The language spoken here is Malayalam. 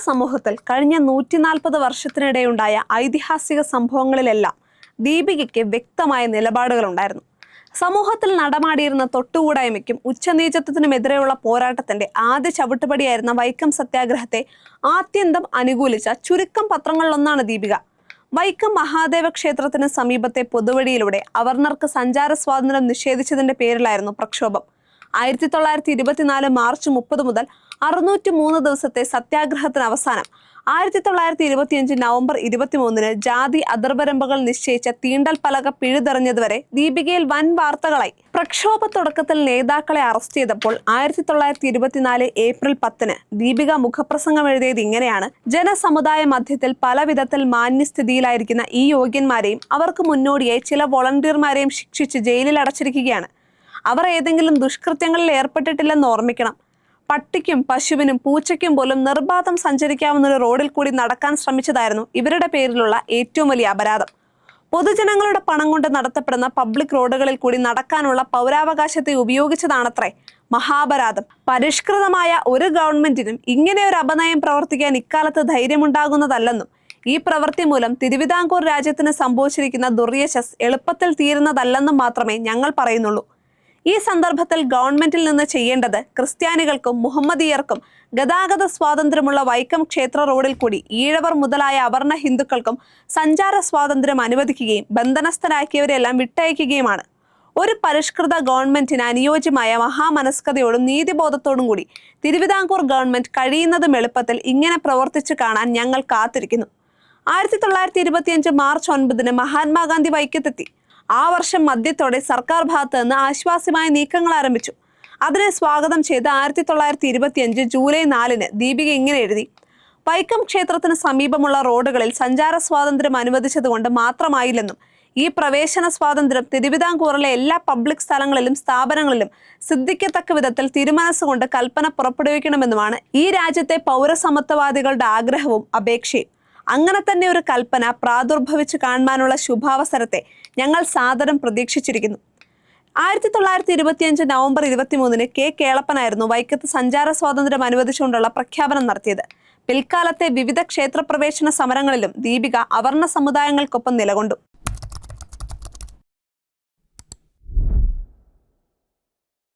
സമൂഹത്തിൽ കഴിഞ്ഞ 140 വർഷത്തിനിടെയുണ്ടായ ഐതിഹാസിക സംഭവങ്ങളിലെല്ലാം ദീപികയ്ക്ക് വ്യക്തമായ നിലപാടുകളുണ്ടായിരുന്നു. സമൂഹത്തിൽ നടമാടിയിരുന്ന തൊട്ടുകൂടായ്മയ്ക്കും ഉച്ചനീചത്വത്തിനുമെതിരെയുള്ള പോരാട്ടത്തിന്റെ ആദ്യ ചവിട്ടുപടിയായിരുന്ന വൈക്കം സത്യാഗ്രഹത്തെ ആത്യന്തം അനുകൂലിച്ച ചുരുക്കം പത്രങ്ങളിലൊന്നാണ് ദീപിക. വൈക്കം മഹാദേവ ക്ഷേത്രത്തിന് സമീപത്തെ പൊതുവഴിയിലൂടെ അവർണർക്ക് സഞ്ചാര സ്വാതന്ത്ര്യം നിഷേധിച്ചതിന്റെ പേരിലായിരുന്നു പ്രക്ഷോഭം. 1924 മാർച്ച് 30 മുതൽ 603 ദിവസത്തെ സത്യാഗ്രഹത്തിന് അവസാനം 1925 നവംബർ 23 ജാതി അതിർവരമ്പുകൾ നിശ്ചയിച്ച തീണ്ടൽ പലക പിഴുതെറിഞ്ഞതുവരെ ദീപികയിൽ വൻ വാർത്തകളായി. പ്രക്ഷോഭ തുടക്കത്തിൽ നേതാക്കളെ അറസ്റ്റ് ചെയ്തപ്പോൾ 1924 ഏപ്രിൽ 10 ദീപിക മുഖപ്രസംഗം എഴുതിയത് ഇങ്ങനെയാണ്: ജനസമുദായ മധ്യത്തിൽ പല വിധത്തിൽ മാന്യസ്ഥിതിയിലായിരിക്കുന്ന ഈ യോഗ്യന്മാരെയും അവർക്ക് മുന്നോടിയായി ചില വോളണ്ടിയർമാരെയും ശിക്ഷിച്ച് ജയിലിൽ അടച്ചിരിക്കുകയാണ്. അവർ ഏതെങ്കിലും ദുഷ്കൃത്യങ്ങളിൽ ഏർപ്പെട്ടിട്ടില്ലെന്ന് ഓർമ്മിക്കണം. പട്ടിക്കും പശുവിനും പൂച്ചയ്ക്കും പോലും നിർബാധം സഞ്ചരിക്കാവുന്ന ഒരു റോഡിൽ കൂടി നടക്കാൻ ശ്രമിച്ചതായിരുന്നു ഇവരുടെ പേരിലുള്ള ഏറ്റവും വലിയ അപരാധം. പൊതുജനങ്ങളുടെ പണം കൊണ്ട് നടത്തപ്പെടുന്ന പബ്ലിക് റോഡുകളിൽ കൂടി നടക്കാനുള്ള പൗരാവകാശത്തെ ഉപയോഗിച്ചതാണത്രേ മഹാപരാധം. പരിഷ്കൃതമായ ഒരു ഗവൺമെന്റിനും ഇങ്ങനെ ഒരു അപനയം പ്രവർത്തിക്കാൻ ഇക്കാലത്ത് ധൈര്യമുണ്ടാകുന്നതല്ലെന്നും ഈ പ്രവൃത്തി മൂലം തിരുവിതാംകൂർ രാജ്യത്തിന് സംഭവിച്ചിരിക്കുന്ന ദുർയശസ് എളുപ്പത്തിൽ തീരുന്നതല്ലെന്നും മാത്രമേ ഞങ്ങൾ പറയുന്നുള്ളൂ. ഈ സന്ദർഭത്തിൽ ഗവൺമെന്റിൽ നിന്ന് ചെയ്യേണ്ടത് ക്രിസ്ത്യാനികൾക്കും മുഹമ്മദീയർക്കും ഗതാഗത സ്വാതന്ത്ര്യമുള്ള വൈക്കം ക്ഷേത്ര റോഡിൽ കൂടി ഈഴവർ മുതലായ അവർണ ഹിന്ദുക്കൾക്കും സഞ്ചാര സ്വാതന്ത്ര്യം അനുവദിക്കുകയും ബന്ധനസ്ഥരാക്കിയവരെല്ലാം വിട്ടയക്കുകയുമാണ്. ഒരു പരിഷ്കൃത ഗവൺമെന്റിന് അനുയോജ്യമായ മഹാമനസ്കതയോടും നീതിബോധത്തോടും കൂടി തിരുവിതാംകൂർ ഗവൺമെന്റ് കഴിയുന്നതും എളുപ്പത്തിൽ ഇങ്ങനെ പ്രവർത്തിച്ചു കാണാൻ ഞങ്ങൾ കാത്തിരിക്കുന്നു. 1925 മാർച്ച് 9 മഹാത്മാഗാന്ധി വൈക്കത്തെത്തി. ആ വർഷം മധ്യത്തോടെ സർക്കാർ ഭാഗത്ത് നിന്ന് ആശ്വാസ്യമായ നീക്കങ്ങൾ ആരംഭിച്ചു. അതിനെ സ്വാഗതം ചെയ്ത് 1925 ജൂലൈ 4 ദീപിക ഇങ്ങനെ എഴുതി: വൈക്കം ക്ഷേത്രത്തിന് സമീപമുള്ള റോഡുകളിൽ സഞ്ചാര സ്വാതന്ത്ര്യം അനുവദിച്ചതുകൊണ്ട് മാത്രമായില്ലെന്നും ഈ പ്രവേശന സ്വാതന്ത്ര്യം തിരുവിതാംകൂറിലെ എല്ലാ പബ്ലിക് സ്ഥലങ്ങളിലും സ്ഥാപനങ്ങളിലും സിദ്ധിക്കത്തക്ക വിധത്തിൽ തിരുമനസ്സുകൊണ്ട് കൽപ്പന പുറപ്പെടുവിക്കണമെന്നുമാണ് ഈ രാജ്യത്തെ പൗരസമത്വവാദികളുടെ ആഗ്രഹവും അപേക്ഷയും. അങ്ങനെ തന്നെ ഒരു കൽപ്പന പ്രാദുർഭവിച്ചു കാണുവാനുള്ള ശുഭാവസരത്തെ ഞങ്ങൾ സാദരം പ്രതീക്ഷിച്ചിരിക്കുന്നു. 1925 നവംബർ 23 കെ കേളപ്പനായിരുന്നു വൈക്കത്ത് സഞ്ചാര സ്വാതന്ത്ര്യം അനുവദിച്ചുകൊണ്ടുള്ള പ്രഖ്യാപനം നടത്തിയത്. പിൽക്കാലത്തെ വിവിധ ക്ഷേത്രപ്രവേശന സമരങ്ങളിലും ദീപിക അവർണ സമുദായങ്ങൾക്കൊപ്പം നിലകൊണ്ടു.